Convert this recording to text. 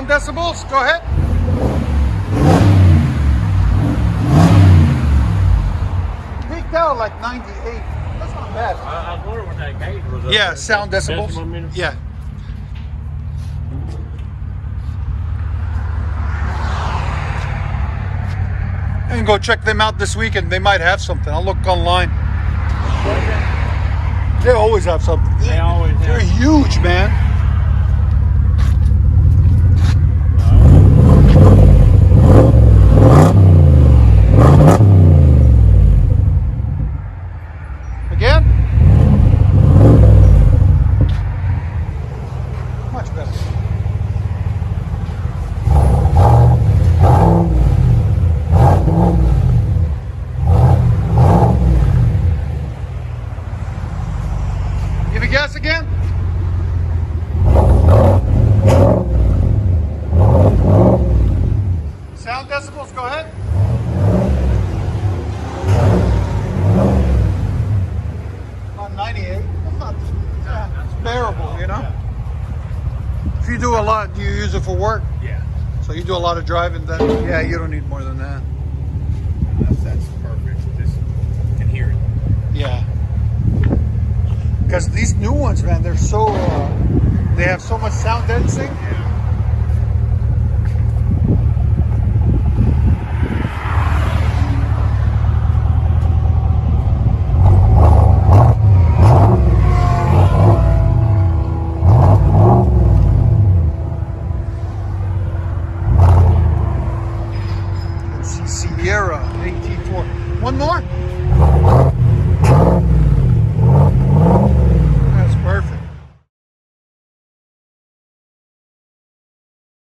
Sound decibels, go ahead. Peaked out like 98. That's not bad. I was wondering what that gauge was. Yeah, sound decibels. Decimal meter? Yeah. And go check them out this weekend. They might have something. I'll look online. They always have something. They always have. They're huge, man. Again? Much better. Give a guess again? Sound decibels, go ahead. About 98. That's not that's bearable, you know? If you do a lot, do you use it for work? Yeah. So you do a lot of driving then? Yeah, you don't need more than that. That's perfect. Just can hear it. Yeah. Because these new ones, man, they're so, they have so much sound density. Let's see, Sierra 18.4. One more?